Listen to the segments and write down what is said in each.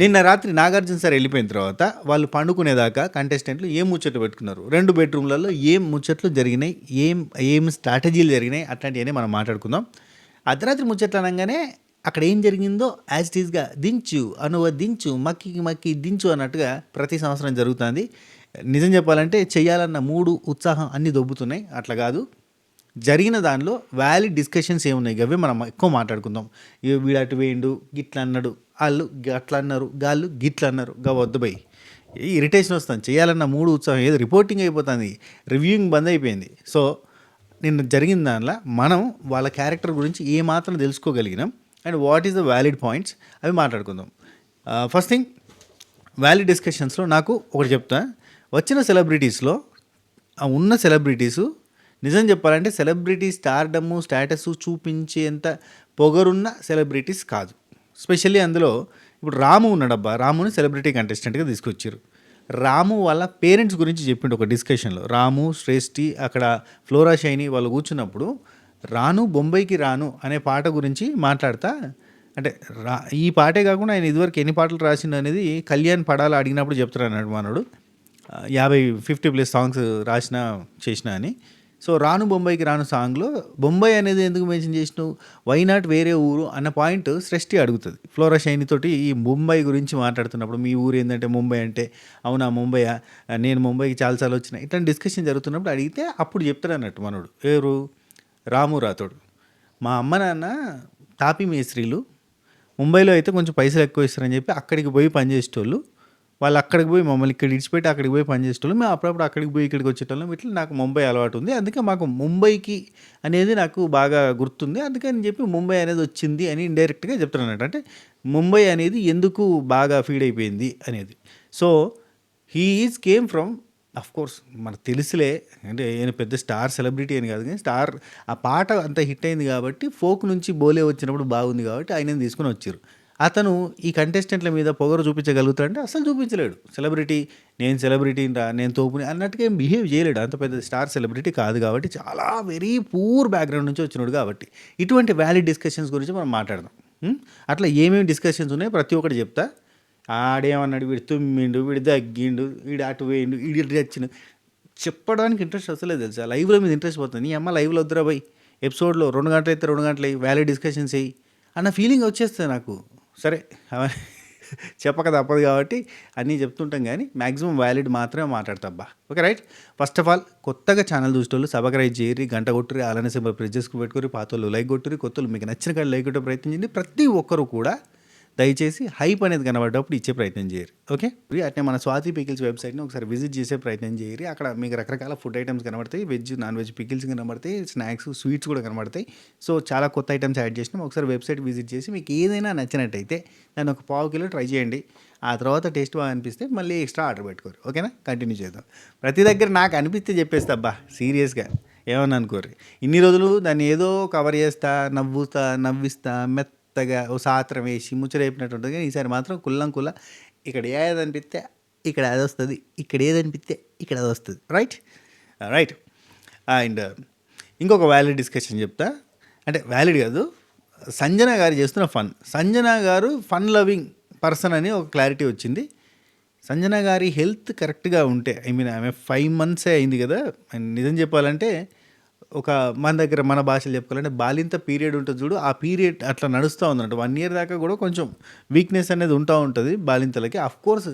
నిన్న రాత్రి నాగార్జున సార్ వెళ్ళిపోయిన తర్వాత వాళ్ళు పండుకునేదాకా కంటెస్టెంట్లు ఏం ముచ్చట్లు పెట్టుకున్నారు, 2 బెడ్రూమ్లలో ఏం ముచ్చట్లు జరిగినాయి, ఏం ఏం స్ట్రాటజీలు జరిగినాయి, అట్లాంటివన్నీ మనం మాట్లాడుకుందాం. అర్ధరాత్రి ముచ్చట్లు అనగానే అక్కడ ఏం జరిగిందో యాజ్ ఇట్ ఈస్గా దించు అనువ దించు మక్కి మక్కి దించు అన్నట్టుగా ప్రతి సంవత్సరం జరుగుతుంది. నిజం చెప్పాలంటే చెయ్యాలన్న మూడు ఉత్సాహం అన్నీ దొబ్బుతున్నాయి. అట్లా కాదు, జరిగిన దానిలో వ్యాలిడ్ డిస్కషన్స్ ఏమున్నాయి అవే మనం ఎక్కువ మాట్లాడుకుందాం. వీడు అటు వేయండు, గిట్ల అన్నాడు, వాళ్ళు అట్లా అన్నారు, గాళ్ళు గిట్ల అన్నారు, గా వద్దు బై. ఇరిటేషన్ వస్తుంది, చేయాలన్న మూడు ఉత్సాహం ఏదో రిపోర్టింగ్ అయిపోతుంది, రివ్యూయింగ్ బంద్ అయిపోయింది. సో నిన్న జరిగిన దానిలో మనం వాళ్ళ క్యారెక్టర్ గురించి ఏమాత్రం తెలుసుకోగలిగినాం and what is the valid points అవి మాట్లాడుకుందాం. ఫస్ట్ థింగ్, వ్యాలిడ్ డిస్కషన్స్లో నాకు ఒకటి చెప్తా. వచ్చిన సెలబ్రిటీస్లో ఉన్న సెలబ్రిటీసు నిజం చెప్పాలంటే సెలబ్రిటీ స్టార్డము స్టేటస్ చూపించేంత పొగరున్న సెలబ్రిటీస్ కాదు. స్పెషల్లీ అందులో ఇప్పుడు రాము ఉన్నాడబ్బా, రాముని సెలబ్రిటీ కంటెస్టెంట్గా తీసుకొచ్చారు. రాము వాళ్ళ పేరెంట్స్ గురించి చెప్పిండు ఒక డిస్కషన్లో. రాము, శ్రేష్ఠి, అక్కడ ఫ్లోరా షైని వాళ్ళు కూర్చున్నప్పుడు రాను బొంబాయికి రాను అనే పాట గురించి మాట్లాడతా, అంటే ఈ పాటే కాకుండా ఆయన ఇదివరకు ఎన్ని పాటలు రాసిండు అనేది కళ్యాణ్ పడాల అడిగినప్పుడు చెప్తారన్నాడు మనోడు. 50+ సాంగ్స్ రాసిన చేసిన అని. సో రాను బొంబాయికి రాను సాంగ్లో బొంబాయి అనేది ఎందుకు మెన్షన్ చేసినావు, వై నాట్ వేరే ఊరు అన్న పాయింట్ సృష్టి అడుగుతుంది ఫ్లోరా షైని తోటి. ఈ ముంబై గురించి మాట్లాడుతున్నప్పుడు మీ ఊరు ఏంటంటే ముంబై అంటే, అవునా ముంబైయా, నేను ముంబైకి చాలాసార్లు వచ్చిన, ఇట్లాంటి డిస్కషన్ జరుగుతున్నప్పుడు అడిగితే అప్పుడు చెప్తాడు అన్నట్టు మనోడు. ఎవరు, రాము రాథోడ్. మా అమ్మ నాన్న తాపీ మేస్త్రీలు, ముంబైలో అయితే కొంచెం పైసలు ఎక్కువ ఇస్తారని చెప్పి అక్కడికి పోయి పనిచేసేటోళ్ళు. వాళ్ళు అక్కడికి పోయి మమ్మల్ని ఇక్కడ ఇడిచిపెట్టి అక్కడికి పోయి పనిచేసేటోళ్ళు. మేము అప్పుడప్పుడు అక్కడికి పోయి ఇక్కడికి వచ్చేటోళ్ళం. ఇట్లా నాకు ముంబై అలవాటు ఉంది, అందుకే మాకు ముంబైకి అనేది నాకు బాగా గుర్తుంది, అందుకని చెప్పి ముంబై అనేది వచ్చింది అని ఇండైరెక్ట్గా చెప్తున్నాను. అంటే ముంబై అనేది ఎందుకు బాగా ఫీడ్ అయిపోయింది అనేది. So he is came from, of course మనకు తెలుసులే, అంటే ఆయన పెద్ద స్టార్ సెలబ్రిటీ అని కాదు, కానీ స్టార్ ఆ పాట అంత హిట్ అయింది కాబట్టి ఫోక్ నుంచి బోలే వచ్చినప్పుడు బాగుంది కాబట్టి ఆయనని తీసుకొని వచ్చారు. అతను ఈ కంటెస్టెంట్ల మీద పొగరు చూపించగలుగుతాడంటే అసలు చూపించలేడు. సెలబ్రిటీ, నేను సెలబ్రిటీని రా, నేను తోపుని అన్నట్టుగా ఏం బిహేవ్ చేయలేడు. అంత పెద్ద స్టార్ సెలబ్రిటీ కాదు కాబట్టి, చాలా వెరీ పూర్ బ్యాక్గ్రౌండ్ నుంచి వచ్చినాడు కాబట్టి. ఇటువంటి వ్యాలిడ్ డిస్కషన్స్ గురించి మనం మాట్లాడదాం. అట్లా ఏమేమి డిస్కషన్స్ ఉన్నాయో ప్రతి ఒక్కటి చెప్తా. ఆడేమన్నాడు, వీడు తుమ్మిండు, వీడు దగ్గిండు, వీడు అటు వేయండు, వీడి వచ్చిండు, చెప్పడానికి ఇంట్రెస్ట్ వస్తలేదు తెలుసా. లైవ్లో మీద ఇంట్రెస్ట్ పోతుంది. నీ అమ్మ లైవ్లో వద్దురా పోయి, ఎపిసోడ్లో 2 గంటలు అయితే 2 గంటలు వ్యాలిడ్ డిస్కషన్స్ అయ్యి అన్న ఫీలింగ్ వచ్చేస్తుంది నాకు. సరే చెప్పక తప్పదు కాబట్టి అన్నీ చెప్తుంటాం, కానీ మ్యాక్సిమం వ్యాలిడ్ మాత్రమే మాట్లాడతాబ్బా. Okay right. First of all కొత్తగా ఛానల్ చూసేటోళ్ళు సబ్స్క్రైబ్ చేయరి, గంట కొట్టురి, అలానే సింబల్ ప్రెస్ చేసుకుని పెట్టుకుని, పాతోళ్ళు లైక్ కొట్టురి, కొత్తలు మీకు నచ్చిన కాడ లైక్ కొట్టే ప్రయత్నం చేయండి. ప్రతి ఒక్కరు కూడా దయచేసి హైప్ అనేది కనబడ్డప్పుడు ఇచ్చే ప్రయత్నం చేయరు. ఓకే, అట్నే మన స్వాతి పికిల్స్ వెబ్సైట్ని ఒకసారి విజిట్ చేసే ప్రయత్నం చేయరు. అక్కడ మీకు రకరకాల ఫుడ్ ఐటమ్స్ కనబడతాయి, వెజ్ నాన్ వెజ్ పికిల్స్ కనబడతాయి, స్నాక్స్ స్వీట్స్ కూడా కనబడతాయి. సో చాలా కొత్త ఐటమ్స్ యాడ్ చేసినాం. ఒకసారి వెబ్సైట్ విజిట్ చేసి మీకు ఏదైనా నచ్చినట్టయితే దాన్ని ఒక 1/2 కిలో ట్రై చేయండి. ఆ తర్వాత టేస్ట్ బాగా అనిపిస్తే మళ్ళీ ఎక్స్ట్రా ఆర్డర్ పెట్టుకోరు. ఓకేనా, కంటిన్యూ చేద్దాం. ప్రతి దగ్గర నాకు అనిపిస్తే చెప్పేస్తా అబ్బా, సీరియస్గా ఏమన్నా అనుకోరు. ఇన్ని రోజులు దాన్ని ఏదో కవర్ చేస్తా, నవ్విస్తా, మెత్తగా ఓ సాత్రం వేసి ముచ్చరేపినట్టు ఉంటుంది. కానీ ఈసారి మాత్రం కుల్లం ఇక్కడ ఏదనిపిస్తే ఇక్కడ అది వస్తుంది, ఇక్కడ ఏదనిపిస్తే ఇక్కడ అది వస్తుంది. రైట్. అండ్ ఇంకొక వ్యాలిడ్ డిస్కషన్ చెప్తా, అంటే వ్యాలిడ్ కాదు, సంజన గారు చేస్తున్న సంజన గారు ఫన్ లవింగ్ పర్సన్ అని ఒక క్లారిటీ వచ్చింది. సంజన గారి హెల్త్ కరెక్ట్గా ఉంటే, ఆమె 5 months అయింది కదా. అండ్ నిజం చెప్పాలంటే ఒక మన దగ్గర మన భాషలో చెప్పుకోవాలంటే బాలింత పీరియడ్ ఉంటుంది చూడు, ఆ పీరియడ్ అట్లా నడుస్తూ ఉందంట. 1 year దాకా కూడా కొంచెం వీక్నెస్ అనేది ఉంటూ ఉంటుంది బాలింతలకి. కోర్స్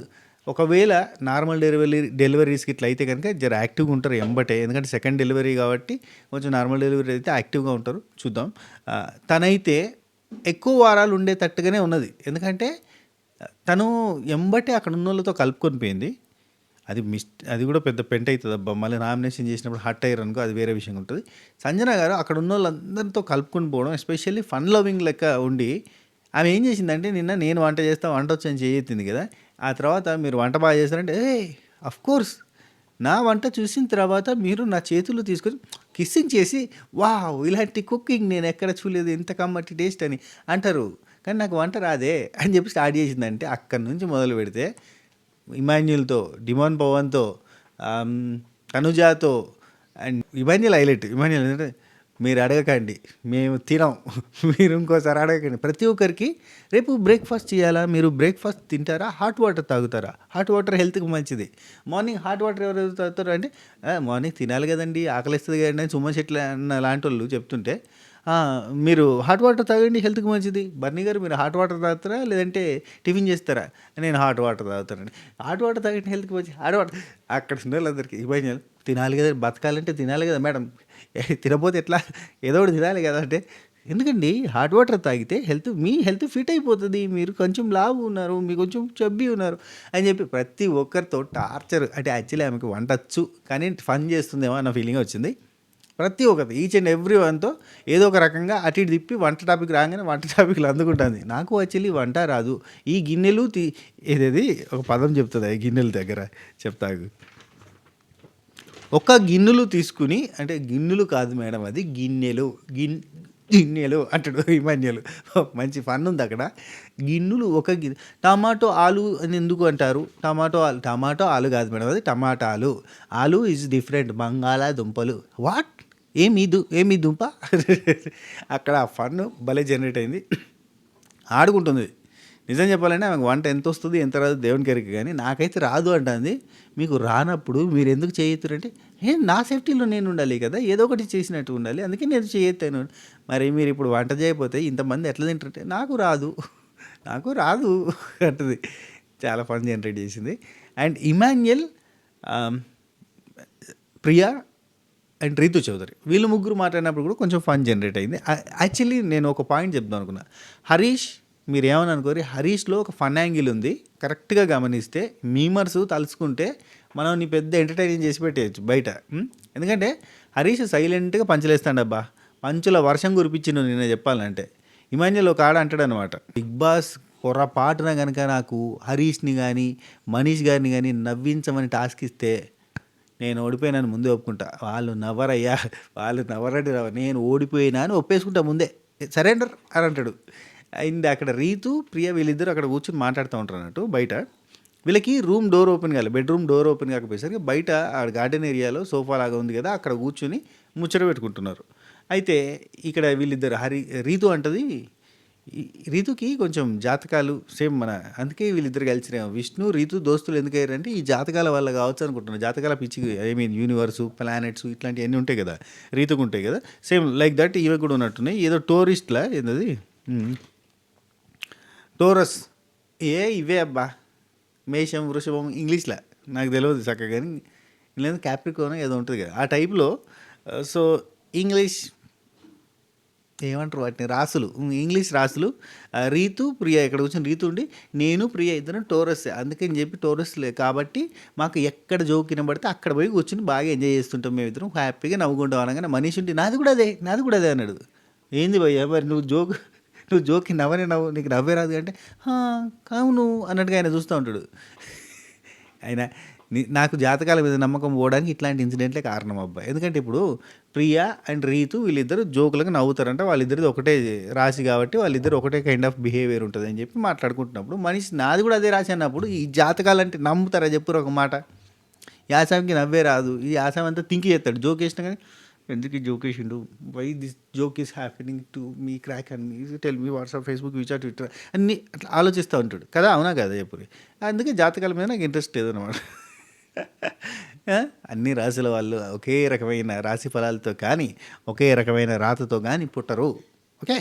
ఒకవేళ నార్మల్ డెలివరీస్కి ఇట్లా అయితే కనుక జర యాక్టివ్గా ఉంటారు ఎంబటే, ఎందుకంటే సెకండ్ డెలివరీ కాబట్టి కొంచెం నార్మల్ డెలివరీ అయితే యాక్టివ్గా ఉంటారు. చూద్దాం. తనైతే ఎక్కువ వారాలు ఉండేటట్టుగానే ఉన్నది, ఎందుకంటే తను ఎంబటే అక్కడ ఉన్న వాళ్ళతో కలుపుకొని పోయింది. అది కూడా పెద్ద పెంట అవుతుంది అబ్బా. మళ్ళీ నామినేషన్ చేసినప్పుడు హట్ అయ్యారు అనుకో, అది వేరే విషయం ఉంటుంది. సంజన గారు అక్కడ ఉన్న వాళ్ళందరితో కలుపుకొని పోవడం, ఎస్పెషల్లీ ఫన్ లవింగ్ లెక్క ఉండి, ఆమె ఏం చేసిందంటే నిన్న నేను వంట చేస్తా, వంట వచ్చని చేయెత్తింది కదా. ఆ తర్వాత మీరు వంట బాగా చేస్తారంటే, కోర్స్ నా వంట చూసిన తర్వాత మీరు నా చేతులు తీసుకొని కిస్సింగ్ చేసి, వావ్ ఇలాంటి కుకింగ్ నేను ఎక్కడ చూడలేదు, ఇంత కమ్మటి టేస్ట్ అని అంటారు. కానీ నాకు వంట రాదే అని చెప్పి స్టార్ట్ చేసిందంటే, అక్కడి నుంచి మొదలు పెడితే ఇమాన్యుల్తో, డిమోన్ పవన్తో, తనుజాతో, అండ్ ఇమాన్యుల్ హైలైట్. ఇమాన్యుల్ అంటే మీరు అడగకండి, మేము తినం. మీరు ఇంకోసారి అడగకండి. ప్రతి ఒక్కరికి రేపు బ్రేక్‌ఫాస్ట్ చేయాలా? మీరు బ్రేక్‌ఫాస్ట్ తింటారా? హాట్ వాటర్ తాగుతారా? హాట్ వాటర్ హెల్త్‌కి మంచిది. మార్నింగ్ హాట్ వాటర్ ఎవరెవరు తాగుతారు అంటే, మార్నింగ్ తినాలి కదండీ! ఆకలేస్తది కదండీ! అని సుమన్ శెట్టి అన్న లాంటోళ్ళు చెప్తుంటే, ఆ! మీరు హాట్ వాటర్ తాగండి హెల్త్‌కి మంచిది. బన్నీ గారు మీరు హాట్ వాటర్ తాగుతారా? లేదంటే టిఫిన్ చేస్తారా? నేను హాట్ వాటర్ తాగుతానండి. హాట్ వాటర్ తాగండి హెల్త్‌కి మంచిది. హాట్ వాటర్ అక్కడ ఉన్నోళ్ళందరికీ ఇమాజిన్ తినాలి కదా! బతకాలంటే తినాలి కదా మేడం. తినకపోతే ఎట్లా? ఏదో ఒకటి తినాలి కదా! అంటే ఎందుకండి హాట్ వాటర్ తాగితే మీ హెల్త్ ఫిట్ అయిపోతది. మీరు కొంచెం లావు ఉన్నారు. మీరు కొంచెం చబ్బీ ఉన్నారు అని చెప్పి ప్రతి ఒక్కరితో టార్చర్. అంటే యాక్చువల్లీ ఆమెకి వంటొచ్చు. కానీ ఫన్ చేస్తుందేమో అన్న ఫీలింగ్ వచ్చింది. ప్రతి ఒక్కటి ఈచ్ అండ్ ఎవ్రీ వన్‌తో ఏదో ఒక రకంగా అటు ఇటు తిప్పి వంట టాపిక్ రాగానే వంట టాపిక్‌లు అందుకుంటుంది. నాకు యాక్చువల్లీ వంట రాదు. ఈ గిన్నెలు ఏదేది ఒక పదం చెప్తది ఈ గిన్నెల దగ్గర చెప్తా ఆగు. ఒక గిన్నెలు తీసుకుని అంటే గిన్నెలు కాదు మేడం అది గిన్నెలు గిన్నెలు అంటాడు ఇమాన్యుయల్. మంచి ఫన్ ఉంది అక్కడ. గిన్నెలు ఒక టమాటో ఆలు అని ఎందుకు అంటారు? టమాటో ఆలు కాదు మేడం అది టమాటాలు. ఆలు ఈజ్ డిఫరెంట్ బంగాళాదుంపలు. వాట్ ఏమి దుంప? అక్కడ ఫన్ భలే జనరేట్ అయింది. ఆడుకుంటుంది. నిజం చెప్పాలంటే ఆమెకు వంట ఎంత వస్తుంది ఎంత రాదు దేవునికి ఎరుక, కానీ నాకైతే రాదు అంటుంది. మీకు రానప్పుడు మీరు ఎందుకు చేయెత్తురంటే, నా సేఫ్టీలో నేను ఉండాలి కదా, ఏదో ఒకటి చేసినట్టు ఉండాలి, అందుకే నేను చేయెత్తాను. మరి మీరు ఇప్పుడు వంట చేయకపోతే ఇంతమంది ఎట్లా తింటారంటే నాకు రాదు అంటుంది. చాలా ఫన్ జనరేట్ చేసింది. అండ్ ఇమాన్యుయల్, ప్రియా అండ్ రీతు చౌదరి వీళ్ళు ముగ్గురు మాట్లాడినప్పుడు కూడా కొంచెం ఫన్ జనరేట్ అయింది. యాక్చువల్లీ నేను ఒక పాయింట్ చెప్దాం అనుకున్నా. హరీష్ మీరు ఏమని అనుకోరి, హరీష్లో ఒక ఫన్ యాంగిల్ ఉంది. కరెక్ట్గా గమనిస్తే మీమర్స్ తలుచుకుంటే మనం నీ పెద్ద ఎంటర్టైనింగ్ చేసి పెట్టేయచ్చు బయట. ఎందుకంటే హరీష్ సైలెంట్గా పంచలేస్తాడబ్బా. పంచుల వర్షం కురిపించిండు నిన్న చెప్పాలంటే. ఇమాన్యుయల్ ఒక ఆడ అంటాడు అనమాట, బిగ్ బాస్ పొరపాటున కనుక నాకు హరీష్ని కానీ మనీష్ గారిని కానీ నవ్వించమని టాస్క్ ఇస్తే నేను ఓడిపోయినాను ముందే ఒప్పుకుంటా. వాళ్ళు నవ్వరయ్యా, వాళ్ళు నవ్వరండి, నేను ఓడిపోయినా అని ఒప్పేసుకుంటా ముందే, సరెండర్ అని అంటాడు. అయింది అక్కడ రీతు ప్రియ వీళ్ళిద్దరు అక్కడ కూర్చొని మాట్లాడుతూ ఉంటారు అన్నట్టు బయట. వీళ్ళకి రూమ్ డోర్ ఓపెన్ కాలేదు, బెడ్రూమ్ డోర్ ఓపెన్ కాకపోయేసరికి బయట ఆ గార్డెన్ ఏరియాలో సోఫా లాగా ఉంది కదా, అక్కడ కూర్చొని ముచ్చట పెట్టుకుంటున్నారు. అయితే ఇక్కడ వీళ్ళిద్దరు రీతు అంటది, రీతుకి కొంచెం జాతకాలు సేమ్ అందుకే వీళ్ళిద్దరు కలిసిరేమో. విష్ణు రీతు దోస్తులు ఎందుకు అయ్యారంటే ఈ జాతకాల వల్ల కావచ్చు అనుకుంటున్నాను. జాతకాల పిచ్చి యూనివర్సు ప్లానెట్స్ ఇట్లాంటివన్నీ ఉంటాయి కదా, రీతుకు ఉంటాయి కదా, సేమ్ లైక్ దట్ ఇవి కూడా ఉన్నట్టున్నాయి. ఏదో టూరిస్ట్లా ఏంటది టోరస్ ఇవే అబ్బా, మేషం వృషభం ఇంగ్లీష్లో నాకు తెలియదు చక్కగా, కానీ లేదా క్యాప్రికోన్ ఏదో ఉంటుంది కదా ఆ టైప్లో. సో ఇంగ్లీష్ ఏమంటారు వాటిని, రాసులు, ఇంగ్లీష్ రాసులు. రీతు ప్రియ ఇక్కడ కూర్చొని రీతు ఉండి నేను ప్రియ ఇద్దరం టోరస్, అందుకని చెప్పి టోరస్లే కాబట్టి మాకు ఎక్కడ జోక్ వినబడితే అక్కడ పోయి కూర్చొని బాగా ఎంజాయ్ చేస్తుంటాం, మేము ఇద్దరం హ్యాపీగా నవ్వుకుంటాం అనగానే మనీష్ ఉంటే నాది కూడా అదే అన్నాడు. ఏంది భయ్యా మరి నువ్వు జోక్కి నవ్వు నీకు నవ్వే రాదు అంటే అవును అన్నట్టుగా ఆయన చూస్తూ ఉంటాడు. ఆయన నాకు జాతకాల మీద నమ్మకం పోవడానికి ఇట్లాంటి ఇన్సిడెంట్లే కారణం అబ్బా. ఎందుకంటే ఇప్పుడు ప్రియా అండ్ రీతు వీళ్ళిద్దరు జోకులకు నవ్వుతారంట, వాళ్ళిద్దరిది ఒకటే రాశి కాబట్టి వాళ్ళిద్దరు ఒకటే కైండ్ ఆఫ్ బిహేవియర్ ఉంటుంది అని చెప్పి మాట్లాడుకుంటున్నప్పుడు మనిషి నాది కూడా అదే రాశి అన్నప్పుడు ఈ జాతకాలంటే నమ్ముతారా చెప్పురు ఒక మాట. యాసామికి నవ్వే రాదు, ఈ యాసామి అంతా థింక్ చేస్తాడు, జోక్ వేసినా కానీ ఎందుకు జోక్ వేసిండు, why this joke is happening to me crack అని tell me WhatsApp Facebook WeChat Twitter అన్నీ అట్లా ఆలోచిస్తూ ఉంటాడు కదా. అవునా కదా చెప్పురి. అందుకే జాతకాల మీద నాకు ఇంట్రెస్ట్ లేదన్నమాట. అన్ని రాశుల వాళ్ళు ఒకే రకమైన రాశి ఫలాలతో కానీ ఒకే రకమైన రాతతో కానీ పుట్టరు. Okay,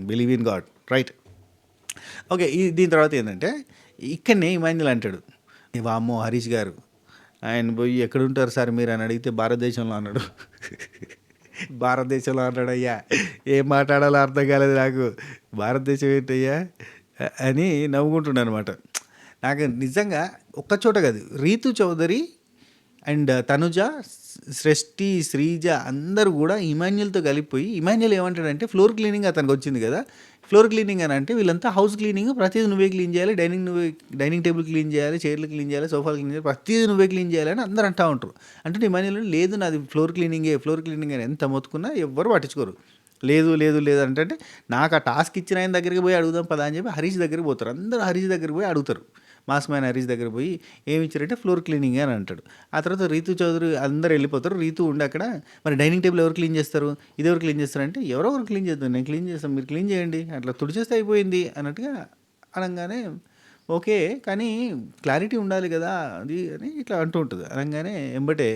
believe in God, right. Okay, దీని తర్వాత ఏంటంటే ఇక్కడనే ఇమాన్యుయల్ అంటాడు, వామ్మో హరీష్ గారు ఆయన పోయి ఎక్కడుంటారు సార్ మీరు అని అడిగితే భారతదేశంలో అన్నాడు. భారతదేశంలో అన్నాడు. అయ్యా ఏం మాట్లాడాలో అర్థం కాలేదు నాకు, భారతదేశం ఏంటయ్యా అని నవ్వుకుంటున్నాను అనమాట. నాకు నిజంగా ఒక్కచోట కాదు, రీతు చౌదరి అండ్ తనుజ, సృష్టి, శ్రీజ అందరూ కూడా ఇమాన్యుయల్తో కలిపిపోయి, ఇమాన్యుయల్ ఏమంటాడంటే ఫ్లోర్ క్లీనింగ్ అతనికి వచ్చింది కదా, ఫ్లోర్ క్లీనింగ్ అని అంటే వీళ్ళంతా హౌస్ క్లీనింగ్ ప్రతిదీ నువ్వే క్లీన్ చేయాలి, డైనింగ్ టేబుల్ క్లీన్ చేయాలి, చైర్లు క్లీన్ చేయాలి, సోఫాలు క్లీన్ చేయాలి, ప్రతిదీ నువ్వే క్లీన్ చేయాలని అందరూ అంటూ ఉంటారు. అంటే ఇమాన్యుయల్ లేదు నాది ఫ్లోర్ క్లీనింగ్ అని ఎంత మొత్తుకున్నా ఎవ్వరు పట్టించుకోరు. లేదు అంటే నాకు ఆ టాస్క్ ఇచ్చిన ఆయన దగ్గరికి పోయి అడుగుదాం పదా అని చెప్పి హరీష్ దగ్గరికి పోతారు, అందరూ హరీష్ దగ్గరికి పోయి అడుగుతారు. మాస్ మ్యాన్ హరీష్ దగ్గర పోయి ఏమి ఇచ్చారంటే ఫ్లోర్ క్లీనింగ్ అని అంటాడు. ఆ తర్వాత రీతు చౌదరి అందరూ వెళ్ళిపోతారు. రీతు ఉండి అక్కడ మరి డైనింగ్ టేబుల్ ఎవరు క్లీన్ చేస్తారు, ఇది ఎవరు క్లీన్ చేస్తారంటే ఎవరో ఒకరు క్లీన్ చేద్దాం, నేను క్లీన్ చేస్తాను, మీరు క్లీన్ చేయండి, అట్లా తుడిచేస్తే అయిపోయింది అన్నట్టుగా అనగానే ఓకే, కానీ క్లారిటీ ఉండాలి కదా అది అని ఇట్లా అంటూ ఉంటుంది. అనగానే ఎంబటే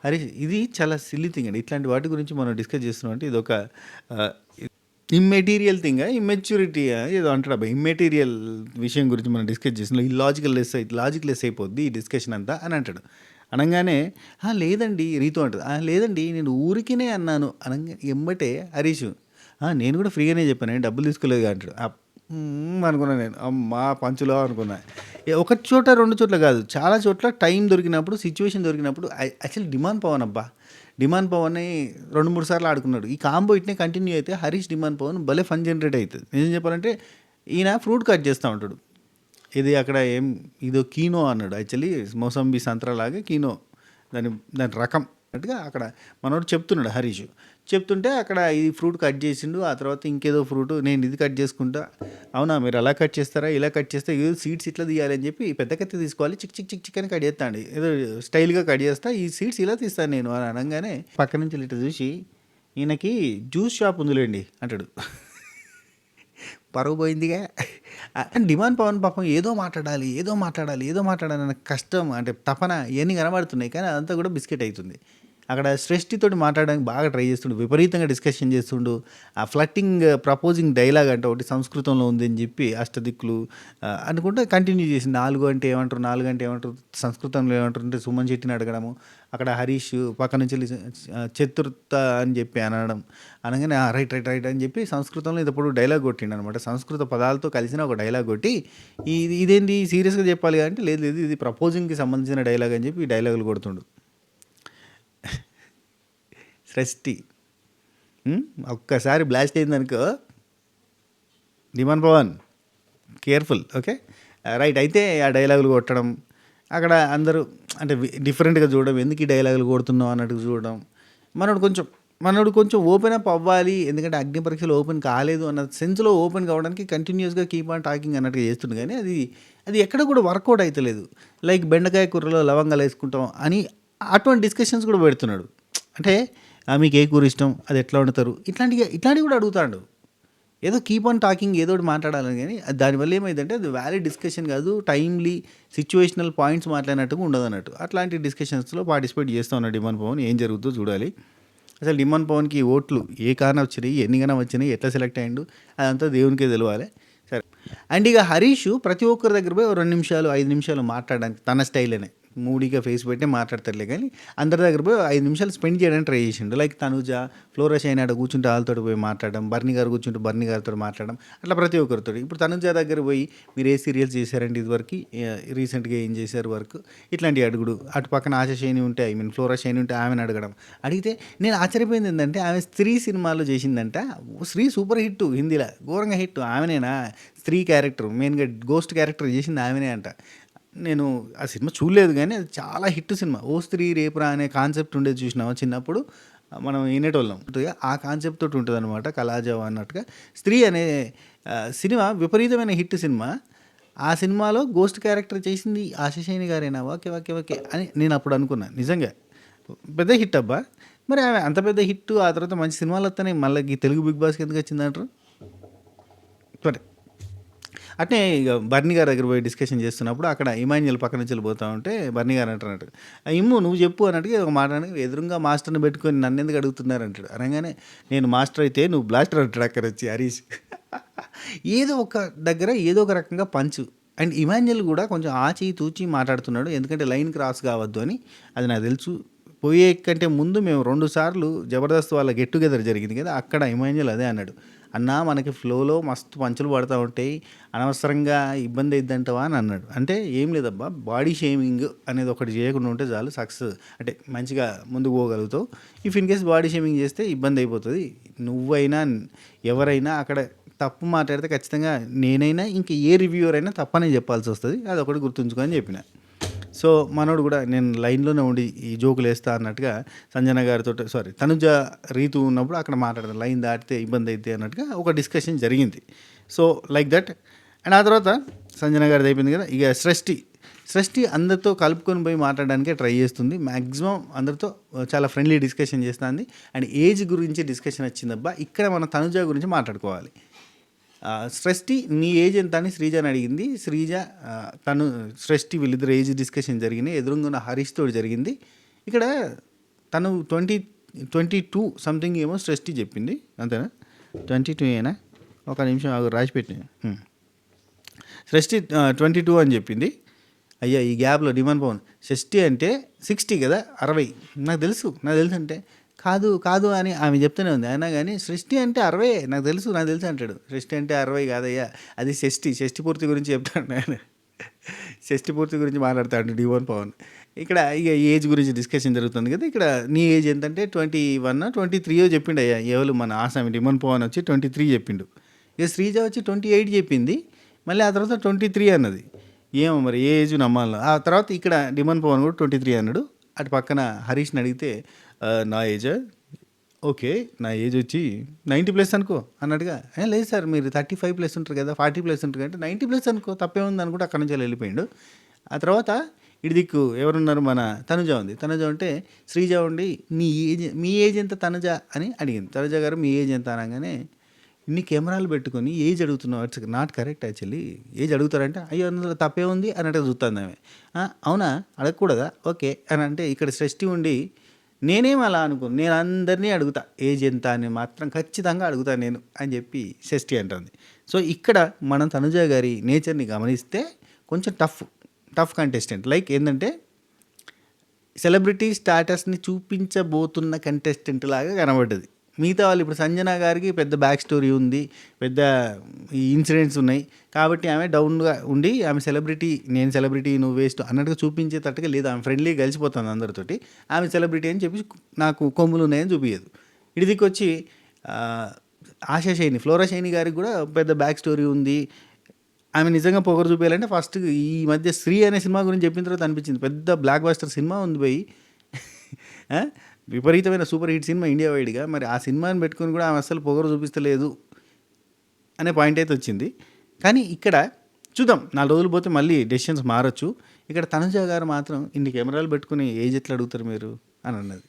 హరీష్ ఇది చాలా సిల్లీ థింగ్ అండి. ఇట్లాంటి వాటి గురించి మనం డిస్కస్ చేస్తున్నాం అంటే ఇదొక ఇమ్మెటీరియల్ థింగ్, ఇమ్మెచ్యూరిటీ ఏదో అంటాడు. ఇమ్మెటీరియల్ విషయం గురించి మనం డిస్కస్ చేస్తున్నాం, ఈ లాజిక్ లెస్ అయిపోద్ది ఈ డిస్కషన్ అంతా అని అంటాడు. అనగానే లేదండి రీతు అంటుంది, లేదండి నేను ఊరికినే అన్నాను అనగా ఎంబటే హరీష్ నేను కూడా ఫ్రీగానే చెప్పాను, డబ్బులు తీసుకోలేదు అంటాడు. అనుకున్నాను నేను, అమ్మా పంచులో అనుకున్నా. ఒక చోట రెండు చోట్ల కాదు, చాలా చోట్ల టైం దొరికినప్పుడు, సిచ్యువేషన్ దొరికినప్పుడు యాక్చువల్లీ డిమాండ్ పవన్ అబ్బా, డిమాండ్ పవన్ని 2-3 సార్లు ఆడుకున్నాడు. ఈ కాంబో ఇట్నే కంటిన్యూ అయితే హరీష్ డిమాండ్ పవన్ భలే ఫన్ జనరేట్ అవుతుంది. నిజం చెప్పాలంటే ఈయన ఫ్రూట్ కట్ చేస్తూ ఉంటాడు, ఇది అక్కడ ఇదో కీనో అన్నాడు, యాక్చువల్లీ మోసంబి సంత్రాలాగా కీనో దాని రకం అన్నట్టుగా అక్కడ మనోడు చెప్తున్నాడు హరీష్. చెప్తుంటే అక్కడ ఈ ఫ్రూట్ కట్ చేసిండు, ఆ తర్వాత ఇంకేదో ఫ్రూట్ నేను ఇది కట్ చేసుకుంటా, అవునా మీరు అలా కట్ చేస్తారా, ఇలా కట్ చేస్తే ఏదో సీడ్స్ ఇట్లా తీయాలి అని చెప్పి పెద్ద కత్తి తీసుకోవాలి, చిక్ అని కట్ చేస్తాండి, ఏదో స్టైల్గా కట్ చేస్తా, ఈ సీడ్స్ ఇలా తీస్తాను నేను అని అనగానే పక్క నుంచి ఇట్లా చూసి ఈయనకి జ్యూస్ షాప్ ఉందిలేండి అంటాడు. పరువు పోయిందిగా. డిమాండ్ పవన్ పాపం ఏదో మాట్లాడాలి అన్న కష్టం అంటే తపన ఇవన్నీ కనబడుతున్నాయి, కానీ అదంతా కూడా బిస్కెట్ అవుతుంది. అక్కడ శ్రేష్ఠితోటి మాట్లాడడానికి బాగా ట్రై చేస్తుండు, విపరీతంగా డిస్కషన్ చేస్తుండు. ఆ ఫ్లట్టింగ్ ప్రపోజింగ్ డైలాగ్ అంటే ఒకటి సంస్కృతంలో ఉంది అని చెప్పి అష్టదిక్కులు అనుకుంటే కంటిన్యూ చేసి 4 అంటే ఏమంటారు సంస్కృతంలో ఏమంటారు అంటే సుమన్ శెట్టిని అడగడము, అక్కడ హరీష్ పక్క నుంచి చతుర్థ అని చెప్పి అనడం, అనగానే రైట్ అని చెప్పి సంస్కృతంలో ఇదప్పుడు డైలాగ్ కొట్టిండు అనమాట. సంస్కృత పదాలతో కలిసిన ఒక డైలాగ్ కొట్టి ఇదేంటి సీరియస్గా చెప్పాలి అంటే లేదు ఇది ప్రపోజింగ్కి సంబంధించిన డైలాగ్ అని చెప్పి ఈ డైలాగులు కొడుతుండు సృష్టి. ఒక్కసారి బ్లాస్ట్ అయిందనుకో Demon Pavan careful. Okay right. అయితే ఆ డైలాగులు కొట్టడం, అక్కడ అందరూ అంటే డిఫరెంట్గా చూడడం, ఎందుకు ఈ డైలాగులు కొడుతున్నావు అన్నట్టు చూడడం. మనోడు కొంచెం ఓపెన్ అప్ అవ్వాలి, ఎందుకంటే అగ్ని పరీక్షలు ఓపెన్ కాలేదు అన్న సెన్స్లో ఓపెన్ కావడానికి కంటిన్యూస్గా కీప్ ఆన్ టాకింగ్ అన్నట్టుగా చేస్తుంది, కానీ అది ఎక్కడ కూడా వర్కౌట్ అవుతలేదు. లైక్ బెండకాయ కూరలో లవంగాలు వేసుకుంటాం అని అటువంటి డిస్కషన్స్ కూడా పెడుతున్నాడు. అంటే మీకు ఏ కూర ఇష్టం, అది ఎట్లా వండుతారు, ఇట్లాంటివి కూడా అడుగుతాడు. ఏదో కీప్ ఆన్ టాకింగ్ ఏదో ఒకటి మాట్లాడాలని, కానీ దానివల్ల ఏమైందంటే అది వ్యాలిడ్ డిస్కషన్ కాదు, టైమ్లీ సిచ్యువేషనల్ పాయింట్స్ మాట్లాడినట్టుగా ఉండదు అన్నట్టు. అట్లాంటి డిస్కషన్స్లో పార్టిసిపేట్ చేస్తూ ఉన్నాడు డిమాండ్ పవన్. ఏం జరుగుతుందో చూడాలి. అసలు డిమాండ్ పవన్కి ఓట్లు ఏ కారణం వచ్చినాయి, ఎన్నికైనా వచ్చినాయి, ఎట్లా సెలెక్ట్ అయ్యిండు అదంతా దేవునికే తెలియాలి. సరే. అండ్ ఇక హరీష్ ప్రతి ఒక్కరి దగ్గర పోయి 2 నిమిషాలు 5 నిమిషాలు మాట్లాడడానికి తన స్టైల్లోనే మూడీగా ఫేస్ పెట్టి మాట్లాడతారులే, కానీ అందరి దగ్గర పోయి 5 నిమిషాలు స్పెండ్ చేయడానికి ట్రై చేసిండు. లైక్ తనుజ ఫ్లోరస్ అయినా కూర్చుంటే వాళ్ళతో పోయి మాట్లాడడం, బర్నీ గారు కూర్చుంటే బర్నీ గారితో మాట్లాడడం, అట్లా ప్రతి ఒక్కరితో. ఇప్పుడు తనుజ దగ్గర పోయి మీరు ఏ సీరియల్స్ చేశారంటే ఇదివరకు, రీసెంట్గా ఏం చేశారు వర్క్, ఇట్లాంటివి అడుగుడు. అటు పక్కన ఆశ శైని ఉంటే ఫ్లోరస్ శైని ఉంటే ఆమెను అడగడం. అడిగితే నేను ఆశ్చర్యపోయింది ఏంటంటే ఆమె స్త్రీ సినిమాలో చేసిందంట, స్త్రీ సూపర్ హిట్, హిందీలో ఘోరంగా హిట్. ఆమెనేనా స్త్రీ క్యారెక్టర్, మెయిన్గా గోస్ట్ క్యారెక్టర్ చేసింది ఆమెనే అంట. నేను ఆ సినిమా చూడలేదు, కానీ అది చాలా హిట్ సినిమా. ఓ స్త్రీ రేపురా అనే కాన్సెప్ట్ ఉండేది, చూసినామా చిన్నప్పుడు మనం వినేటోళ్ళం. ఆ కాన్సెప్ట్ తోటి ఉంటుంది అనమాట, కళాజావ అన్నట్టుగా. స్త్రీ అనే సినిమా విపరీతమైన హిట్ సినిమా. ఆ సినిమాలో గోస్ట్ క్యారెక్టర్ చేసింది ఆశశైని గారేనా, ఓకే అని నేను అప్పుడు అనుకున్నాను. నిజంగా పెద్ద హిట్ అబ్బా. మరి ఆమె అంత పెద్ద హిట్, ఆ తర్వాత మంచి సినిమాలు వస్తాయి, మళ్ళీ తెలుగు బిగ్ బాస్కి ఎందుకు వచ్చిందంటారు. సరే. అట్నే ఇక బర్నీ గారి దగ్గర పోయి డిస్కషన్ చేస్తున్నప్పుడు అక్కడ ఇమాన్యుయల్ పక్క నుంచి వెళ్ళిపోతూ ఉంటే బర్నీ గారు అంటున్నట్టు, ఇమ్ము నువ్వు చెప్పు అన్నట్టుగా ఒక మాట ఎదురుగా మాస్టర్ని పెట్టుకొని నన్ను ఎందుకు అడుగుతున్నారు అంటాడు. అనగానే నేను మాస్టర్ అయితే నువ్వు బ్లాస్టర్ అంటాడు అక్కడ వచ్చి హరీష్. ఏదో ఒక దగ్గర ఏదో ఒక రకంగా పంచు. అండ్ ఇమాన్యుయల్ కూడా కొంచెం ఆచి తూచి మాట్లాడుతున్నాడు, ఎందుకంటే లైన్ క్రాస్ కావద్దు అని. అది నాకు తెలుసు. పోయే కంటే ముందు మేము 2 సార్లు జబర్దస్త్ వాళ్ళ గెట్ టుగెదర్ జరిగింది కదా, అక్కడ ఇమాన్యుయల్ అదే అన్నాడు, అన్నా మనకి ఫ్లోలో మస్తు పంచులు పడుతూ ఉంటాయి, అనవసరంగా ఇబ్బంది అయిద్దంటావా అని అన్నాడు. అంటే ఏం లేదబ్బా, బాడీ షేమింగ్ అనేది ఒకటి చేయకుండా ఉంటే చాలు సక్సెస్, అంటే మంచిగా ముందుకు పోగలుగుతావు. If in case body shaming చేస్తే ఇబ్బంది అయిపోతుంది. నువ్వైనా ఎవరైనా అక్కడ తప్పు మాట్లాడితే ఖచ్చితంగా నేనైనా ఇంకా ఏ రివ్యూవర్ అయినా తప్పనే చెప్పాల్సి వస్తుంది, అది ఒకటి గుర్తుంచుకొని చెప్పిన. సో మనోడు కూడా నేను లైన్లోనే ఉండి ఈ జోకులు వేస్తా అన్నట్టుగా సంజన గారితో తనుజ రీతు ఉన్నప్పుడు అక్కడ మాట్లాడతాను, లైన్ దాటితే ఇబ్బంది అయితే అన్నట్టుగా ఒక డిస్కషన్ జరిగింది. So like that. అండ్ ఆ తర్వాత సంజన గారిది అయిపోయింది కదా. ఇక సృష్టి అందరితో కలుపుకొని పోయి మాట్లాడడానికే ట్రై చేస్తుంది. మ్యాక్సిమం అందరితో చాలా ఫ్రెండ్లీ డిస్కషన్ చేస్తుంది. అండ్ ఏజ్ గురించి డిస్కషన్ వచ్చిందబ్బా. ఇక్కడ మనం తనుజ గురించి మాట్లాడుకోవాలి. సృష్టి నీ ఏజ్ ఎంత అని శ్రీజని అడిగింది. శ్రీజ తను సృష్టి వీళ్ళిద్దరు ఏజ్ డిస్కషన్ జరిగింది. ఎదురుంగున్న హరీష్ తోటి జరిగింది. ఇక్కడ తను 22 సంథింగ్ ఏమో సృష్టి చెప్పింది. అంతేనా? 22 ఏనా? ఒక నిమిషం రాసి పెట్టిన. సృష్టి 22 అని చెప్పింది. అయ్యా ఈ గ్యాప్లో డిమాండ్ పవన్ షష్ఠి అంటే 60 కదా, 60. నాకు తెలుసు అంటే కాదు అని ఆమె చెప్తూనే ఉంది. అయినా కానీ సృష్టి అంటే 60 నాకు తెలుసు అంటాడు. సృష్టి అంటే 60 కాదయ్యా, అది షష్ఠి పూర్తి గురించి చెప్తాడు. ఆయన షష్ఠి పూర్తి గురించి మాట్లాడతాడు డిమాండ్ పవన్. ఇక్కడ ఇక ఏజ్ గురించి డిస్కషన్ జరుగుతుంది కదా. ఇక్కడ నీ ఏజ్ ఎంతంటే 21 23 చెప్పిండు. అయ్యా ఎవరు మన ఆసామి డిమాండ్ పవన్ వచ్చి 23 చెప్పిండు. ఇక శ్రీజ వచ్చి 28 చెప్పింది. మళ్ళీ ఆ తర్వాత 23 అన్నది. ఏమో మరి ఏ ఏజ్ నమ్మాలి. ఆ తర్వాత ఇక్కడ డిమాండ్ పవన్ కూడా 23 అన్నాడు. అటు పక్కన హరీష్ని అడిగితే నా ఏజ్ ఓకే, నా ఏజ్ వచ్చి 90+ అనుకో అన్నట్టుగా. లేదు సార్ మీరు 35+ ఉంటారు కదా, 40+ ఉంటారు అంటే 90+ అనుకో తప్పేముంది అనుకుంటే అక్కడి నుంచి వెళ్ళిపోయాడు. ఆ తర్వాత ఇటు దిక్కు ఎవరున్నారు, మన తనుజ ఉంది. తనుజ ఉంటే శ్రీజ ఉండి మీ ఏజ్ ఎంత తనుజ అని అడిగింది. తనుజ గారు మీ ఏజ్ ఎంత అనగానే ఇన్ని కెమెరాలు పెట్టుకొని ఏజ్ అడుగుతున్నావు, it's not correct actually. Age అడుగుతారంటే అయ్యో అందులో తప్పే ఉంది అన్నట్టుగా చూస్తుంది ఆమె. అవునా అడగకూడదా, ఓకే అని అంటే ఇక్కడ సృష్టి ఉండి నేనేం అలా అనుకోను, నేను అందరినీ అడుగుతా ఏజ్ ఎంత అని మాత్రం ఖచ్చితంగా అడుగుతాను నేను అని చెప్పి షష్ఠి అంటుంది. సో ఇక్కడ మనం తనుజ గారి నేచర్ని గమనిస్తే కొంచెం టఫ్ కంటెస్టెంట్. లైక్ ఏంటంటే సెలబ్రిటీ స్టాటస్ని చూపించబోతున్న కంటెస్టెంట్ లాగా కనబడ్డది. మిగతా వాళ్ళు ఇప్పుడు సంజన గారికి పెద్ద బ్యాక్ స్టోరీ ఉంది, పెద్ద ఇన్సిడెంట్స్ ఉన్నాయి కాబట్టి ఆమె డౌన్గా ఉండి ఆమె సెలబ్రిటీ, నేను సెలబ్రిటీ నువ్వు వేస్ట్ అన్నట్టుగా చూపించేటట్టుగా లేదు. ఆమె ఫ్రెండ్లీ కలిసిపోతుంది అందరితోటి. ఆమె సెలబ్రిటీ అని చెప్పి నాకు కొమ్ములు ఉన్నాయని చూపించదు. ఇటు దిక్కొచ్చి ఆశా శైని, ఫ్లోరా శైని గారికి కూడా పెద్ద బ్యాక్ స్టోరీ ఉంది. ఆమె నిజంగా పొగరు చూపించాలంటే ఫస్ట్ ఈ మధ్య శ్రీ అనే సినిమా గురించి చెప్పిన తర్వాత అనిపించింది పెద్ద బ్లాక్ బస్టర్ సినిమా ఉంది పోయి, విపరీతమైన సూపర్ హిట్ సినిమా ఇండియా వైడ్గా. మరి ఆ సినిమాని పెట్టుకుని కూడా ఆమె అసలు పొగరు చూపిస్తలేదు అనే పాయింట్ అయితే వచ్చింది. కానీ ఇక్కడ చూద్దాం, 4 రోజులు పోతే మళ్ళీ డెసిషన్స్ మారచ్చు. ఇక్కడ తనుజ గారు మాత్రం ఇన్ని కెమెరాలు పెట్టుకుని ఏజ్ ఎట్లా అడుగుతారు మీరు అని అన్నది.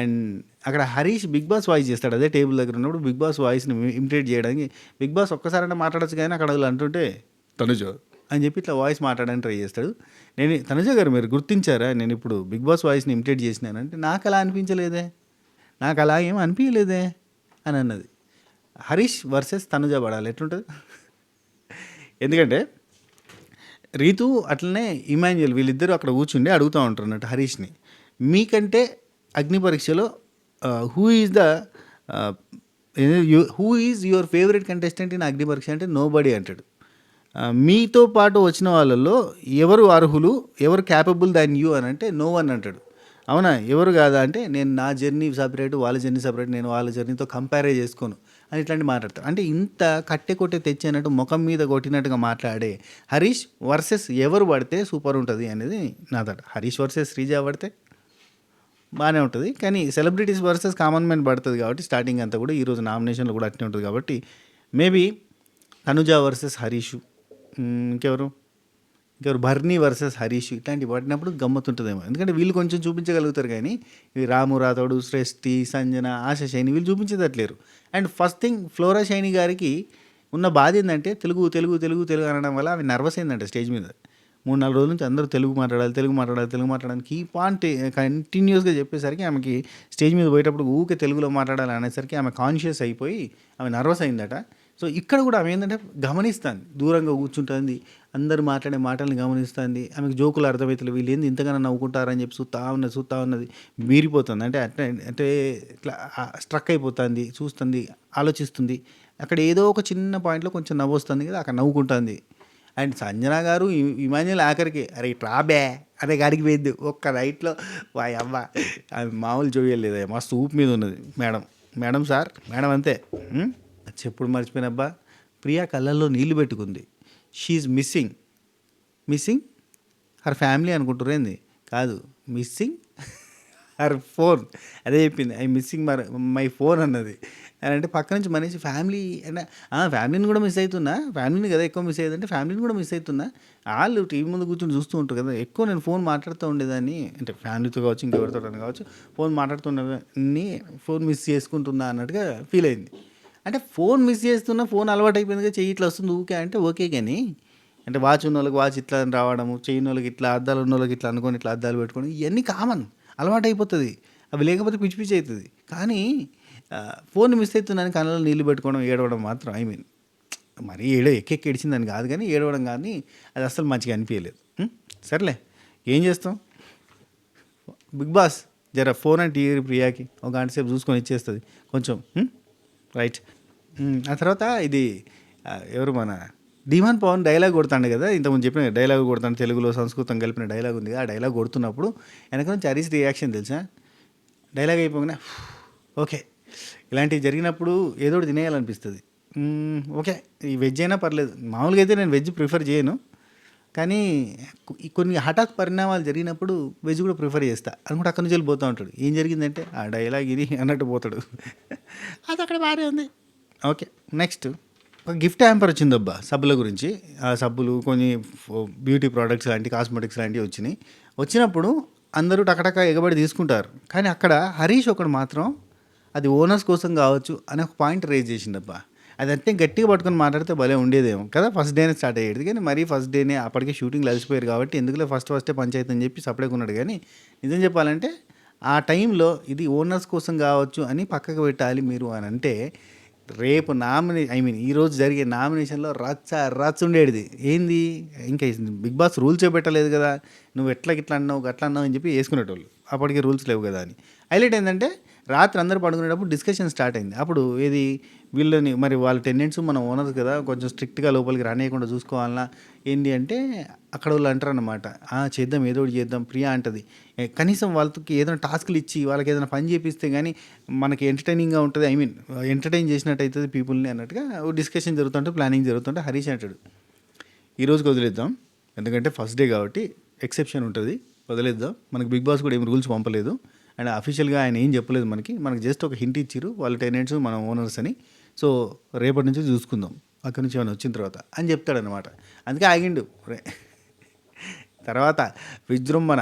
అండ్ అక్కడ హరీష్ బిగ్ బాస్ వాయిస్ చేస్తాడు. అదే టేబుల్ దగ్గర ఉన్నప్పుడు బిగ్ బాస్ వాయిస్ని ఇమిటేట్ చేయడానికి బిగ్ బాస్ ఒక్కసారైనా మాట్లాడచ్చు కానీ అక్కడ అంటుంటే తనుజ అని చెప్పి ఇట్లా వాయిస్ మాట్లాడడానికి ట్రై చేస్తాడు. నేను తనుజ గారు మీరు గుర్తించారా నేను ఇప్పుడు బిగ్ బాస్ వాయిస్ని ఇమిటేట్ చేసినానంటే నాకు అలా అనిపించలేదే, నాకు అలా ఏం అనిపించలేదే అని అన్నది. హరీష్ వర్సెస్ తనుజ పడాలి ఎట్లుంటుంది? ఎందుకంటే రీతు అట్లనే ఇమాన్యుయల్ వీళ్ళిద్దరూ అక్కడ కూర్చుండి అడుగుతూ ఉంటారు అన్నట్టు హరీష్ని, మీకంటే అగ్ని పరీక్షలో who is your favourite contestant in అగ్ని పరీక్ష అంటే నో బడీ అంటాడు. మీతో పాటు వచ్చిన వాళ్ళల్లో ఎవరు అర్హులు, ఎవరు క్యాపబుల్ దాన్ యూ అని అంటే నో వన్ అంటాడు. అవునా ఎవరు కాదా అంటే నేను నా జర్నీ సపరేట్, వాళ్ళ జర్నీ సపరేట్, నేను వాళ్ళ జర్నీతో కంపేరే చేసుకోను అని ఇట్లాంటి మాట్లాడతాడు. అంటే ఇంత కొట్టే తెచ్చేనట్టు ముఖం మీద కొట్టినట్టుగా మాట్లాడే హరీష్ వర్సెస్ ఎవరు పడితే సూపర్ ఉంటుంది అనేది నా థాట్. హరీష్ వర్సెస్ శ్రీజ పడితే బాగానే ఉంటుంది, కానీ సెలబ్రిటీస్ వర్సెస్ కామన్ మ్యాన్ పడుతుంది కాబట్టి స్టార్టింగ్ అంతా కూడా ఈరోజు నామినేషన్లో కూడా అట్నే ఉంటుంది కాబట్టి మేబీ తనుజ వర్సెస్ హరీష్, ఇంకెవరు భర్నీ వర్సెస్ హరీష్ ఇట్లాంటివి పడినప్పుడు గమ్మత్తుంటుందేమో. ఎందుకంటే వీళ్ళు కొంచెం చూపించగలుగుతారు కానీ ఈ రాము రాథోడు, సృష్టి, సంజన, ఆశా శైని వీళ్ళు చూపించేటట్లేరు. And first thing Flora Saini గారికి ఉన్న బాధ ఏంటంటే తెలుగు అనడం వల్ల ఆమె నర్వస్ అయిందంట స్టేజ్ మీద. 3-4 రోజుల నుంచి అందరూ తెలుగు మాట్లాడాలని కీప్ ఆన్ కంటిన్యూస్గా చెప్పేసరికి ఆమెకి స్టేజ్ మీద పోయేటప్పుడు ఊకే తెలుగులో మాట్లాడాలి అనేసరికి ఆమె కాన్షియస్ అయిపోయి ఆమె నర్వస్ అయిందట. సో ఇక్కడ కూడా ఆమె ఏంటంటే గమనిస్తుంది, దూరంగా కూర్చుంటుంది, అందరూ మాట్లాడే మాటల్ని గమనిస్తుంది. ఆమెకు జోకులు అర్థమవుతుంది, వీళ్ళు ఏంది ఇంతగానో నవ్వుకుంటారని చెప్పి చూస్తూ ఉన్నది మీరిపోతుంది. అంటే ఇట్లా స్ట్రక్ అయిపోతుంది, చూస్తుంది, ఆలోచిస్తుంది. అక్కడ ఏదో ఒక చిన్న పాయింట్లో కొంచెం నవ్వు వస్తుంది కదా, అక్కడ నవ్వుకుంటుంది. అండ్ సంజన గారు ఇమాన్యుయల్ ఆఖరికి అరే ట్రాబే అనే గాడికి పోయింది ఒక్క నైట్లో. వాయ్ అమ్మ ఆమె మామూలు చూడలేదు, మస్తు ఊపు మీద ఉన్నది. మేడం సార్ మేడం అంతే. చెప్పుడు మర్చిపోయినబ్బా, ప్రియా కళ్ళల్లో నీళ్లు పెట్టుకుంది. షీఈ్ మిస్సింగ్ హర్ ఫ్యామిలీ అనుకుంటురేంది, కాదు మిస్సింగ్ హర్ ఫోన్ అదే చెప్పింది. ఐ మిస్సింగ్ మై ఫోన్ అన్నది. అని అంటే పక్క నుంచి మనిషి ఫ్యామిలీ అంటే ఫ్యామిలీని కూడా మిస్ అవుతున్నా. ఫ్యామిలీని కదా ఎక్కువ మిస్ అయ్యేదంటే ఫ్యామిలీని కూడా మిస్ అవుతున్నా. వాళ్ళు టీవీ ముందు కూర్చొని చూస్తూ ఉంటారు కదా! ఎక్కువ నేను ఫోన్ మాట్లాడుతూ ఉండేదాన్ని. అంటే ఫ్యామిలీతో కావచ్చు, ఇంకెవరితోటైనా కావచ్చు. ఫోన్ మాట్లాడుతున్నదాన్ని ఫోన్ మిస్ చేసుకుంటున్నా అన్నట్టుగా ఫీల్ అయింది. అంటే ఫోన్ మిస్ చేస్తున్నా, ఫోన్ అలవాటు అయిపోయిందిగా, చెయ్యి ఇట్లా వస్తుంది ఊకే అంటే ఓకే గానీ, అంటే వాచ్ ఉన్నోళ్ళకి వాచ్ ఇట్లా అని రావడము, చెయ్యనోళ్ళకి ఇట్లా, అద్దాలు ఉన్నోళ్ళకి ఇట్లా అనుకోని ఇట్లా అద్దాలు పెట్టుకోవడం ఇయన్నీ కామన్. అలవాటయిపోతది. అవి లేకపోతే పిచ్చి పిచ్చి అయితది. కానీ ఫోన్ మిస్ అవుతున్నానని కళ్ళలో నీళ్ళు పెట్టుకోవడం, ఏడవడం మాత్రం మరీ ఎక్కెక్కి ఏడిచిందని కాదు కానీ, ఏడవడం కానీ అది అస్సలు మంచిగా అనిపియలేదు. సర్లే ఏం చేస్తాం. బిగ్ బాస్ జర ఫోన్ అంటే ఇయ్యిరి ప్రియాకి, ఒక గంట సేపు చూసుకొని ఇచ్చేస్తుంది కొంచెం. రైట్. ఆ తర్వాత ఇది ఎవరు మన ధీమాన్ పవన్ డైలాగ్ కొడతాడు కదా, ఇంతకుముందు చెప్పిన డైలాగ్ కొడతాను, తెలుగులో సంస్కృతం కలిపిన డైలాగ్ ఉంది. ఆ డైలాగ్ కొడుతున్నప్పుడు వెనక నుంచి హరీష్ రియాక్షన్ తెలుసా, డైలాగ్ అయిపోగానే ఓకే, ఇలాంటివి జరిగినప్పుడు ఏదో ఒకటి తినేయాలనిపిస్తుంది. ఓకే, ఈ వెజ్ అయినా పర్లేదు. మామూలుగా అయితే నేను వెజ్ ప్రిఫర్ చేయను, కానీ కొన్ని హఠాత్ పరిణామాలు జరిగినప్పుడు వెజ్ కూడా ప్రిఫర్ చేస్తా అనుకుంటే అక్కడి నుంచి వెళ్ళిపోతూ ఉంటాడు. ఏం జరిగిందంటే ఆ డైలాగ్ ఇది అన్నట్టు పోతాడు. అది అక్కడ బాగానే ఉంది. ఓకే, నెక్స్ట్ ఒక గిఫ్ట్ హ్యాంపర్ వచ్చిందబ్బా సబ్బుల గురించి. ఆ సబ్బులు కొన్ని బ్యూటీ ప్రోడక్ట్స్ లాంటి, కాస్మెటిక్స్ లాంటివి వచ్చినాయి. వచ్చినప్పుడు అందరూ టకటక ఎగబడి తీసుకుంటారు. కానీ అక్కడ హరీష్ ఒకడు మాత్రం అది ఓనర్స్ కోసం కావచ్చు అనే ఒక పాయింట్ రేజ్ చేసిండబ్బా. అది అంటే గట్టిగా పట్టుకొని మాట్లాడితే భలే ఉండేదేమో కదా. ఫస్ట్ డేనే స్టార్ట్ అయ్యేది కానీ మరీ ఫస్ట్ డేనే అప్పటికే షూటింగ్లు అలసిపోయారు కాబట్టి ఎందుకులే ఫస్టే పంచాయతీ అని చెప్పి సపరేట్గా ఉన్నాడు. కానీ నిజం చెప్పాలంటే ఆ టైంలో ఇది ఓనర్స్ కోసం కావచ్చు అని పక్కకు పెట్టాలి మీరు అని అంటే, రేపు ఈరోజు జరిగే నామినేషన్లో రచ్చ ఉండేది. ఏంది ఇంకా బిగ్ బాస్ రూల్స్ పెట్టలేదు కదా, నువ్వు ఇట్లా అన్నావు అట్లా అన్నావు అని చెప్పి వేసుకునేటోళ్ళు. అప్పటికే రూల్స్ లేవు కదా అని. హైలైట్ ఏంటంటే రాత్రి అందరూ పడుకునేటప్పుడు డిస్కషన్ స్టార్ట్ అయింది. అప్పుడు ఏది వీళ్ళని మరి వాళ్ళ టెనెంట్స్ మన ఓనర్స్ కదా, కొంచెం స్ట్రిక్ట్గా లోపలికి రానియకుండా చూసుకోవాలన్నా ఏంటి అంటే అక్కడ వాళ్ళు అంటారు అన్నమాట, చేద్దాం ఏదో ఒకటి చేద్దాం. ప్రియా అంటది కనీసం వాళ్ళకి ఏదైనా టాస్క్లు ఇచ్చి వాళ్ళకి ఏదైనా పని చేపిస్తే కానీ మనకి ఎంటర్టైనింగ్గా ఉంటుంది, ఎంటర్టైన్ చేసినట్టు అవుతుంది పీపుల్ని అన్నట్టుగా డిస్కషన్ జరుగుతుంటే, ప్లానింగ్ జరుగుతుంటే హరీష్ అంటాడు ఈరోజుకి వదిలేద్దాం, ఎందుకంటే ఫస్ట్ డే కాబట్టి ఎక్సెప్షన్ ఉంటుంది, వదిలేద్దాం. మనకి బిగ్ బాస్ కూడా ఏం రూల్స్ పంపలేదు అండ్ అఫీషియల్గా ఆయన ఏం చెప్పలేదు మనకి జస్ట్ ఒక హింట్ ఇచ్చారు వాళ్ళ టెనెంట్స్ మన ఓనర్స్ అని. సో రేపటి నుంచి చూసుకుందాం అక్కడి నుంచి ఏమైనా వచ్చిన తర్వాత అని చెప్తాడనమాట. అందుకే ఆగిండు. తర్వాత విజృంభణ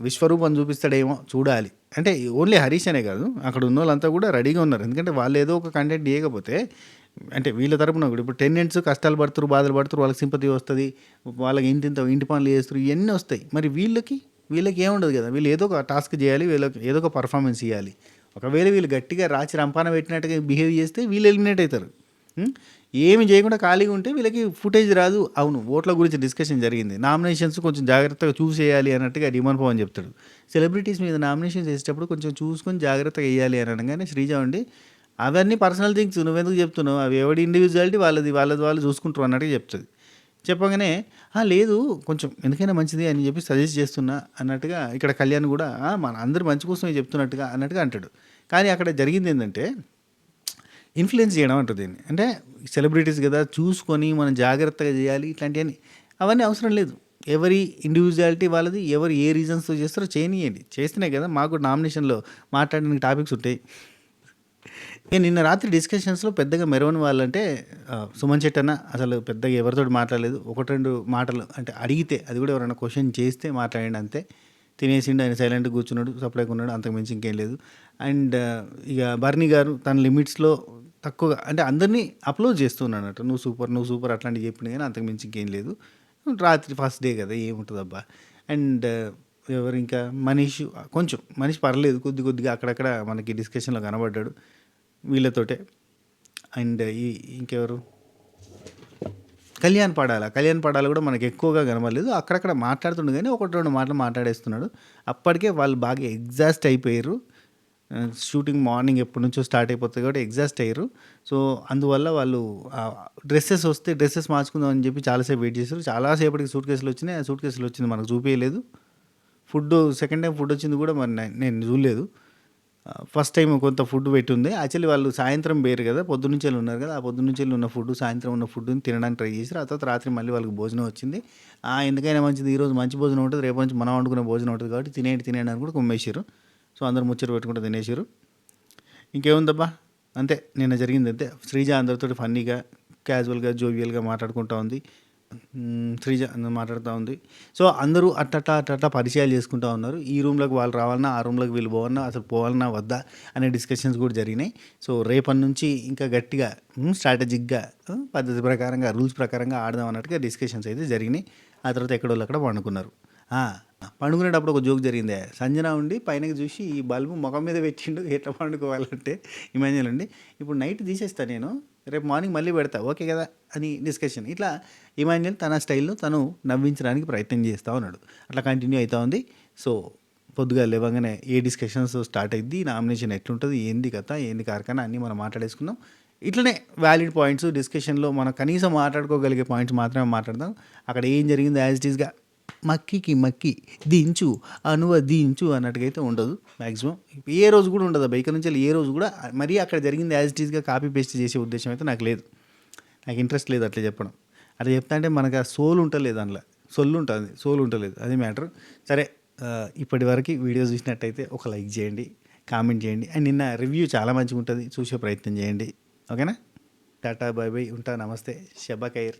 విశ్వరూపం చూపిస్తాడేమో చూడాలి. అంటే ఓన్లీ హరీష్ అనే కాదు, అక్కడ ఉన్న వాళ్ళంతా కూడా రెడీగా ఉన్నారు. ఎందుకంటే వాళ్ళు ఏదో ఒక కంటెంట్ చేయకపోతే, అంటే వీళ్ళ తరపున కూడా ఇప్పుడు టెనెంట్స్ కష్టాలు పడుతురు, బాధలు పడుతురు, వాళ్ళకి సింపతి వస్తుంది, వాళ్ళకి ఇంటి పనులు చేస్తారు, ఇవన్నీ వస్తాయి. మరి వీళ్ళకి ఏముండదు కదా, వీళ్ళు ఏదో ఒక టాస్క్ చేయాలి, వీళ్ళకి ఏదో ఒక పర్ఫార్మెన్స్ ఇవ్వాలి. ఒకవేళ వీళ్ళు గట్టిగా రాచి రంపాన పెట్టినట్టుగా బిహేవ్ చేస్తే వీళ్ళు ఎలిమినేట్ అవుతారు. ఏమి చేయకుండా ఖాళీగా ఉంటే వీళ్ళకి ఫుటేజ్ రాదు. అవును, ఓట్ల గురించి డిస్కషన్ జరిగింది, నామినేషన్స్ కొంచెం జాగ్రత్తగా చూసేయాలి అన్నట్టుగా ధీమాన్ పవన్ చెప్తాడు. సెలబ్రిటీస్ మీద నామినేషన్స్ వేసేటప్పుడు కొంచెం చూసుకొని జాగ్రత్తగా వేయాలి అని అనగానే శ్రీజ ఉండి అవన్నీ పర్సనల్ థింగ్స్ నువ్వెందుకు చెప్తున్నావు, అవి ఎవడి ఇండివిజువాలిటీ వాళ్ళది వాళ్ళు చూసుకుంటారు అన్నట్టుగా చెప్తుంది. చెప్పగానే లేదు కొంచెం ఎందుకైనా మంచిది అని చెప్పి సజెస్ట్ చేస్తున్నా అన్నట్టుగా ఇక్కడ కళ్యాణ్ కూడా మన అందరు మంచి కోసమే అన్నట్టుగా అంటాడు. కానీ అక్కడ జరిగింది ఏంటంటే ఇన్ఫ్లుయెన్స్ చేయడం అంటుంది దీన్ని. అంటే సెలబ్రిటీస్ కదా, చూసుకొని మనం జాగ్రత్తగా చేయాలి ఇట్లాంటివన్నీ, అవన్నీ అవసరం లేదు. ఎవరి ఇండివిజువాలిటీ వాళ్ళది, ఎవరు ఏ రీజన్స్తో చేస్తారో చేయనియండి. చేస్తేనే కదా మాకు నామినేషన్లో మాట్లాడడానికి టాపిక్స్ ఉంటాయి. నిన్న రాత్రి డిస్కషన్స్లో పెద్దగా మెరవని వాళ్ళంటే సుమన్ శెట్టి అన్న అసలు పెద్దగా ఎవరితో మాట్లాడలేదు. 1-2 మాటలు అంటే అడిగితే, అది కూడా ఎవరైనా క్వశ్చన్ చేస్తే మాట్లాడండి అంతే. తినేసిండు ఆయన, సైలెంట్గా కూర్చున్నాడు, సప్లైగా ఉన్నాడు, అంతకు మించి ఇంకేం లేదు. అండ్ ఇక బర్నీ గారు తన లిమిట్స్లో తక్కువగా అంటే అందరినీ అప్లోడ్ చేస్తున్నాడట, నువ్వు సూపర్ అట్లాంటివి చెప్పింది, కానీ అంతకు మించి ఇంకేం లేదు. రాత్రి ఫస్ట్ డే కదా ఏముంటుంది అబ్బా. అండ్ ఎవరు ఇంకా మనిషి పర్లేదు, కొద్దిగా అక్కడక్కడ మనకి డిస్కషన్లో కనబడ్డాడు వీళ్ళతోటే. అండ్ ఇంకెవరు, కళ్యాణ్ పడాల కూడా మనకి ఎక్కువగా కనబడలేదు, అక్కడక్కడ మాట్లాడుతుండే కానీ 1-2 మాటలు మాట్లాడేస్తున్నాడు. అప్పటికే వాళ్ళు బాగా ఎగ్జాస్ట్ అయిపోయారు. షూటింగ్ మార్నింగ్ ఎప్పటి నుంచో స్టార్ట్ అయిపోతుంది కాబట్టి ఎగ్జాస్ట్ అయ్యారు. సో అందువల్ల వాళ్ళు డ్రెస్సెస్ మార్చుకుందాం అని చెప్పి చాలాసేపు వెయిట్ చేశారు. చాలాసేపటికి సూట్ కేసులు వచ్చినాయి. ఆ సూట్ కేసులు వచ్చింది మనకు చూపించలేదు. సెకండ్ టైం ఫుడ్ వచ్చింది కూడా మరి నేను చూడలేదు. ఫస్ట్ టైం కొంత ఫుడ్ పెట్టి ఉంది. యాక్చువల్లీ వాళ్ళు సాయంత్రం వేరు కదా, పొద్దున్నుంచి ఉన్నారు కదా, ఆ పొద్దున్నుంచి ఉన్న ఫుడ్, సాయంత్రం ఉన్న ఫుడ్ని తినడానికి ట్రై చేశారు. ఆ తర్వాత రాత్రి మళ్ళీ వాళ్ళకి భోజనం వచ్చింది. ఎందుకైనా మంచిది, ఈరోజు మంచి భోజనం ఉంటుంది, రేపు నుంచి మనం వండుకునే భోజనం ఉంటుంది కాబట్టి తినేయండి అని కూడా కుమ్మేశారు. సో అందరూ ముచ్చట పెట్టుకుంటూ తినేసారు. ఇంకేముందబ్బా, అంతే నిన్న జరిగింది అంతే. శ్రీజ అందరితో ఫన్నీగా క్యాజువల్గా జోవియల్గా మాట్లాడుకుంటూ ఉంది. శ్రీజ అందరూ మాట్లాడుతూ ఉంది. సో అందరూ అట్టట్లా పరిచయాలు చేసుకుంటూ ఉన్నారు. ఈ రూమ్లోకి వాళ్ళు రావాలన్నా, ఆ రూమ్లోకి వీళ్ళు పోవాలన్నా, అసలు పోవాలన్నా వద్దా అనే డిస్కషన్స్ కూడా జరిగినాయి. సో రేపటి నుంచి ఇంకా గట్టిగా స్ట్రాటజిక్గా పద్ధతి ప్రకారంగా రూల్స్ ప్రకారంగా ఆడదాం అన్నట్టుగా డిస్కషన్స్ అయితే జరిగినాయి. ఆ తర్వాత ఎక్కడోళ్ళు అక్కడ పండుకున్నారు. పండుకునేటప్పుడు ఒక జోక్ జరిగిందే. సంజన ఉండి పైనకి చూసి ఈ బల్బు ముఖం మీద పెట్టిండు, ఎట్లా పండుకోవాలంటే ఇమాన్యుల్ అండి, ఇప్పుడు నైట్ తీసేస్తా నేను, రేపు మార్నింగ్ మళ్ళీ పెడతా, ఓకే కదా అని డిస్కషన్. ఇట్లా ఇమాన్యుల్ తన స్టైల్లో తను నవ్వించడానికి ప్రయత్నం చేస్తూ ఉన్నాడు. అట్లా కంటిన్యూ అవుతూ ఉంది. సో పొద్దుగా లేవగానే ఏ డిస్కషన్స్ స్టార్ట్ అయింది, నామినేషన్ ఎట్లుంటుంది, ఏంది కథ, ఏంది కార్ఖానా అన్నీ మనం మాట్లాడేసుకుందాం. ఇట్లనే వ్యాలిడ్ పాయింట్స్ డిస్కషన్లో మనం కనీసం మాట్లాడుకోగలిగే పాయింట్స్ మాత్రమే మాట్లాడదాం. అక్కడ ఏం జరిగిందో యాజ్ ఇట్ ఈస్గా మక్కి దించు అనువ దించు అన్నట్టుగా అయితే ఉండదు మ్యాక్సిమం. ఏ రోజు కూడా ఉండదు బైక్ నుంచి ఏ రోజు కూడా మరీ అక్కడ జరిగింది యాజ్ ఇట్ ఈస్గా కాపీ పేస్ట్ చేసే ఉద్దేశం అయితే నాకు లేదు. నాకు ఇంట్రెస్ట్ లేదు అట్లా చెప్పడం. అట్లా చెప్తా అంటే మనకు ఆ సోల్ ఉంటలేదు, అందులో సోల్ ఉంటలేదు, అది మ్యాటర్. సరే, ఇప్పటి వరకు వీడియో చూసినట్టయితే ఒక లైక్ చేయండి, కామెంట్ చేయండి. అండ్ నిన్న రివ్యూ చాలా మంచిగా ఉంటుంది, చూసే ప్రయత్నం చేయండి. ఓకేనా? టాటా, బాయ్ బాయ్, ఉంటా, నమస్తే, షబ్బా ఖైర్.